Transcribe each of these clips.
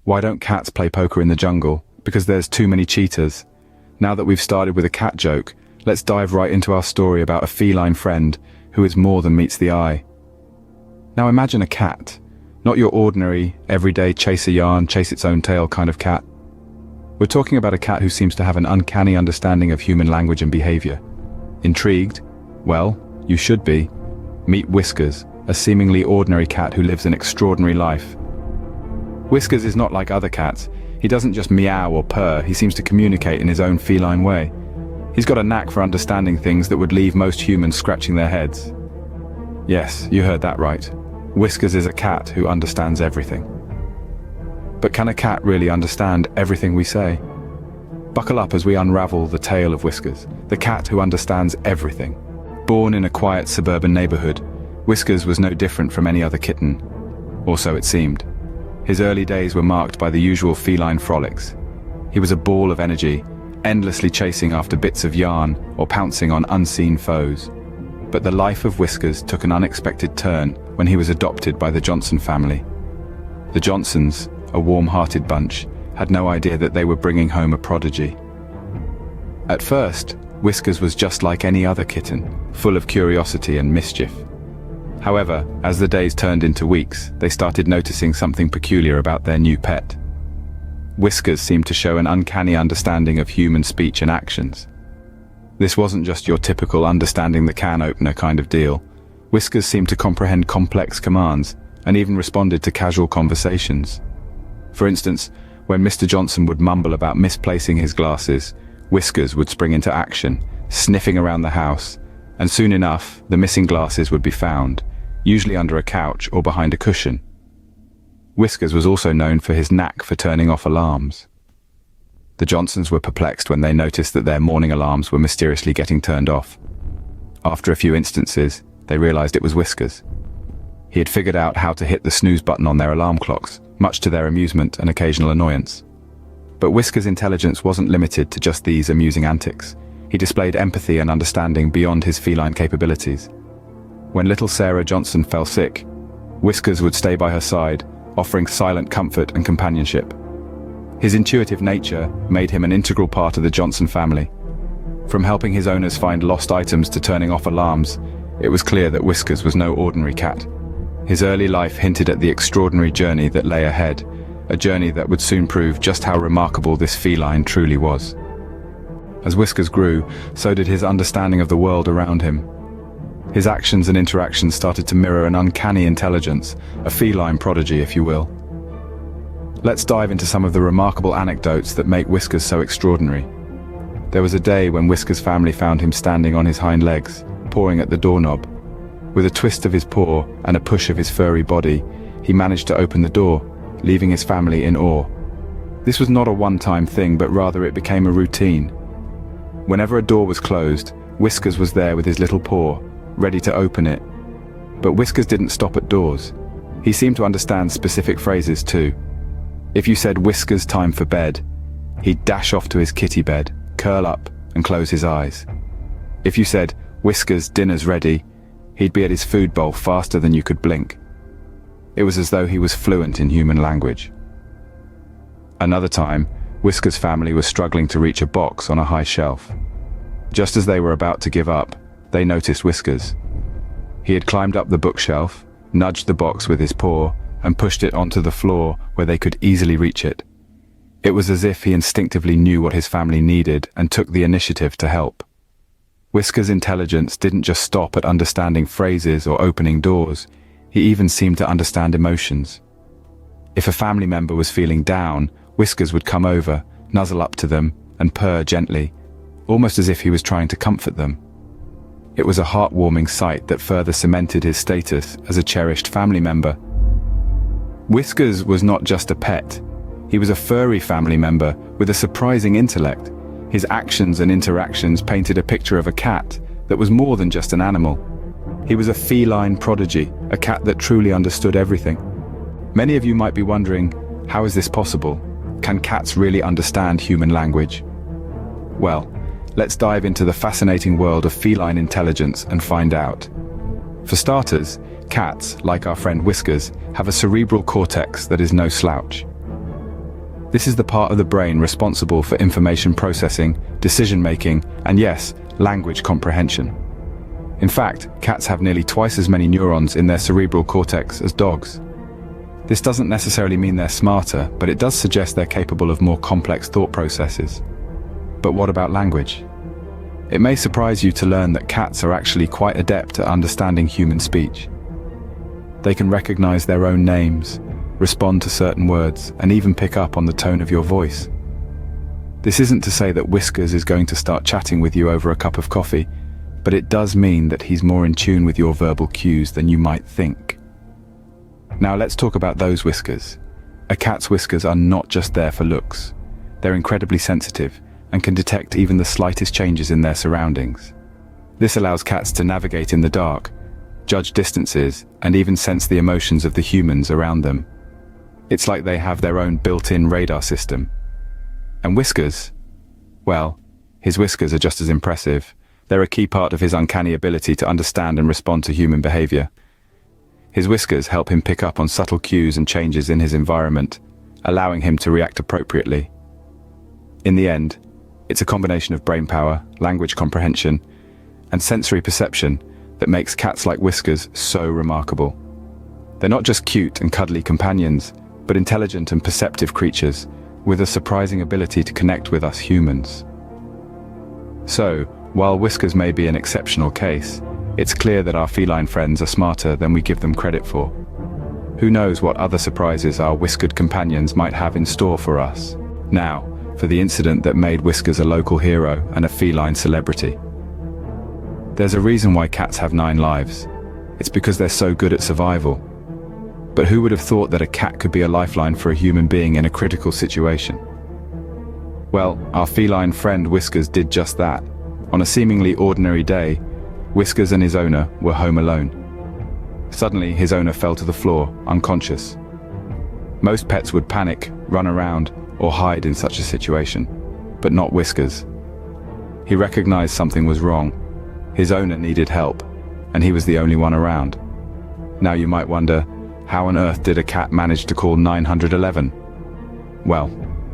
Why don't cats play poker in the jungle? Because there's too many cheaters. Now that we've started with a cat joke, let's dive right into our story about a feline friend who is more than meets the eye. Now imagine a cat, not your ordinary, everyday chase a yarn, chase its own tail kind of cat. We're talking about a cat who seems to have an uncanny understanding of human language and behavior. Intrigued? Well, you should be. Meet Whiskers, a seemingly ordinary cat who lives an extraordinary life. Whiskers is not like other cats. He doesn't just meow or purr, he seems to communicate in his own feline way. He's got a knack for understanding things that would leave most humans scratching their heads. Yes, you heard that right. Whiskers is a cat who understands everything. But can a cat really understand everything we say? Buckle up as we unravel the tale of Whiskers, the cat who understands everything. Born in a quiet suburban neighborhood, Whiskers was no different from any other kitten. Or so it seemed. His early days were marked by the usual feline frolics. He was a ball of energy, endlessly chasing after bits of yarn or pouncing on unseen foes. But the life of Whiskers took an unexpected turn when he was adopted by the Johnson family. The Johnsons, a warm-hearted bunch, had no idea that they were bringing home a prodigy. At first, Whiskers was just like any other kitten, full of curiosity and mischief. However, as the days turned into weeks, they started noticing something peculiar about their new pet. Whiskers seemed to show an uncanny understanding of human speech and actions. This wasn't just your typical understanding the can opener kind of deal. Whiskers seemed to comprehend complex commands and even responded to casual conversations. For instance, when Mr. Johnson would mumble about misplacing his glasses, Whiskers would spring into action, sniffing around the house, and soon enough, the missing glasses would be found, usually under a couch or behind a cushion. Whiskers was also known for his knack for turning off alarms. The Johnsons were perplexed when they noticed that their morning alarms were mysteriously getting turned off. After a few instances, they realized it was Whiskers. He had figured out how to hit the snooze button on their alarm clocks, much to their amusement and occasional annoyance. But Whiskers' intelligence wasn't limited to just these amusing antics. He displayed empathy and understanding beyond his feline capabilities. When little Sarah Johnson fell sick, Whiskers would stay by her side, offering silent comfort and companionship. His intuitive nature made him an integral part of the Johnson family. From helping his owners find lost items to turning off alarms, it was clear that Whiskers was no ordinary cat. His early life hinted at the extraordinary journey that lay ahead, a journey that would soon prove just how remarkable this feline truly was. As Whiskers grew, so did his understanding of the world around him. His actions and interactions started to mirror an uncanny intelligence, a feline prodigy, if you will. Let's dive into some of the remarkable anecdotes that make Whiskers so extraordinary. There was a day when Whiskers' family found him standing on his hind legs, pawing at the doorknob. With a twist of his paw and a push of his furry body, he managed to open the door, leaving his family in awe. This was not a one-time thing, but rather it became a routine. Whenever a door was closed, Whiskers was there with his little paw, ready to open it. But Whiskers didn't stop at doors. He seemed to understand specific phrases too. If you said Whiskers, time for bed, he'd dash off to his kitty bed, curl up and close his eyes. If you said Whiskers, dinner's ready, he'd be at his food bowl faster than you could blink. It was as though he was fluent in human language. Another time, Whiskers' family was struggling to reach a box on a high shelf. Just as they were about to give up, they noticed Whiskers. He had climbed up the bookshelf, nudged the box with his paw, and pushed it onto the floor where they could easily reach it. It was as if he instinctively knew what his family needed and took the initiative to help. Whiskers' intelligence didn't just stop at understanding phrases or opening doors. He even seemed to understand emotions. If a family member was feeling down, Whiskers would come over, nuzzle up to them, and purr gently, almost as if he was trying to comfort them. It was a heartwarming sight that further cemented his status as a cherished family member. Whiskers was not just a pet. He was a furry family member with a surprising intellect. His actions and interactions painted a picture of a cat that was more than just an animal. He was a feline prodigy, a cat that truly understood everything. Many of you might be wondering, how is this possible? Can cats really understand human language? Well, let's dive into the fascinating world of feline intelligence and find out. For starters, cats, like our friend Whiskers, have a cerebral cortex that is no slouch. This is the part of the brain responsible for information processing, decision-making, and yes, language comprehension. In fact, cats have nearly twice as many neurons in their cerebral cortex as dogs. This doesn't necessarily mean they're smarter, but it does suggest they're capable of more complex thought processes. But what about language? It may surprise you to learn that cats are actually quite adept at understanding human speech. They can recognize their own names, respond to certain words, and even pick up on the tone of your voice. This isn't to say that Whiskers is going to start chatting with you over a cup of coffee, but it does mean that he's more in tune with your verbal cues than you might think. Now let's talk about those whiskers. A cat's whiskers are not just there for looks. They're incredibly sensitive and can detect even the slightest changes in their surroundings. This allows cats to navigate in the dark, judge distances, and even sense the emotions of the humans around them. It's like they have their own built-in radar system. And Whiskers? Well, his whiskers are just as impressive. They're a key part of his uncanny ability to understand and respond to human behavior. His whiskers help him pick up on subtle cues and changes in his environment, allowing him to react appropriately. In the end, it's a combination of brain power, language comprehension, and sensory perception that makes cats like Whiskers so remarkable. They're not just cute and cuddly companions, but intelligent and perceptive creatures with a surprising ability to connect with us humans. So, while Whiskers may be an exceptional case, it's clear that our feline friends are smarter than we give them credit for. Who knows what other surprises our whiskered companions might have in store for us? Now, for the incident that made Whiskers a local hero and a feline celebrity. There's a reason why cats have 9 lives. It's because they're so good at survival. But who would have thought that a cat could be a lifeline for a human being in a critical situation? Well, our feline friend Whiskers did just that. On a seemingly ordinary day, Whiskers and his owner were home alone. Suddenly, his owner fell to the floor, unconscious. Most pets would panic, run around, or hide in such a situation, but not Whiskers. He recognized something was wrong. His owner needed help, and he was the only one around. Now you might wonder, how on earth did a cat manage to call 911? Well,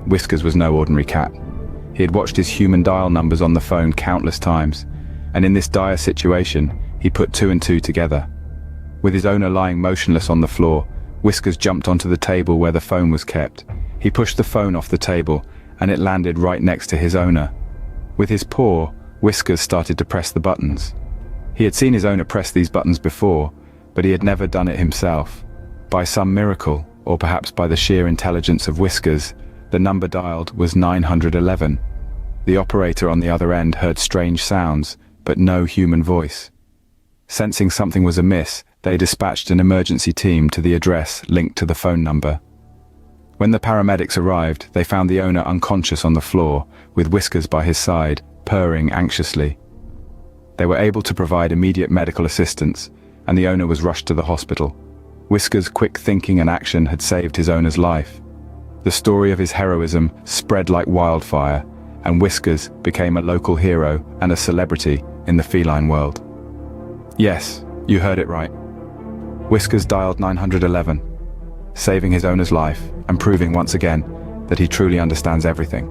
Whiskers was no ordinary cat. He had watched his human dial numbers on the phone countless times, and in this dire situation, he put 2 and 2 together. With his owner lying motionless on the floor, Whiskers jumped onto the table where the phone was kept. He pushed the phone off the table, and it landed right next to his owner. With his paw, Whiskers started to press the buttons. He had seen his owner press these buttons before, but he had never done it himself. By some miracle, or perhaps by the sheer intelligence of Whiskers, the number dialed was 911. The operator on the other end heard strange sounds, but no human voice. Sensing something was amiss, they dispatched an emergency team to the address linked to the phone number. When the paramedics arrived, they found the owner unconscious on the floor, with Whiskers by his side, purring anxiously. They were able to provide immediate medical assistance, and the owner was rushed to the hospital. Whiskers' quick thinking and action had saved his owner's life. The story of his heroism spread like wildfire, and Whiskers became a local hero and a celebrity in the feline world. Yes, you heard it right. Whiskers dialed 911, saving his owner's life and proving once again that he truly understands everything.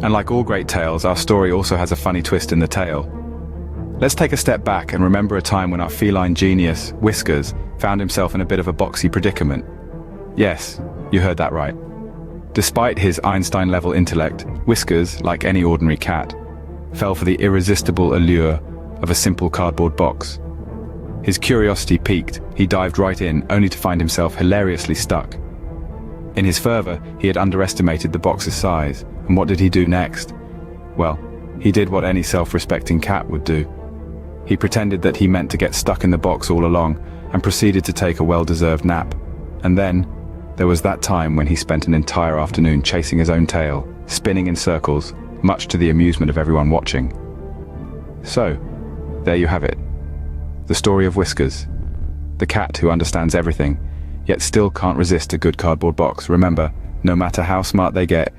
And like all great tales, our story also has a funny twist in the tale. Let's take a step back and remember a time when our feline genius, Whiskers, found himself in a bit of a boxy predicament. Yes, you heard that right. Despite his Einstein-level intellect, Whiskers, like any ordinary cat, fell for the irresistible allure of a simple cardboard box. His curiosity piqued, he dived right in, only to find himself hilariously stuck. In his fervor, he had underestimated the box's size, and what did he do next? Well, he did what any self-respecting cat would do. He pretended that he meant to get stuck in the box all along, and proceeded to take a well-deserved nap. And then, there was that time when he spent an entire afternoon chasing his own tail, spinning in circles, much to the amusement of everyone watching. So, there you have it. The story of Whiskers, the cat who understands everything, yet still can't resist a good cardboard box. Remember, no matter how smart they get,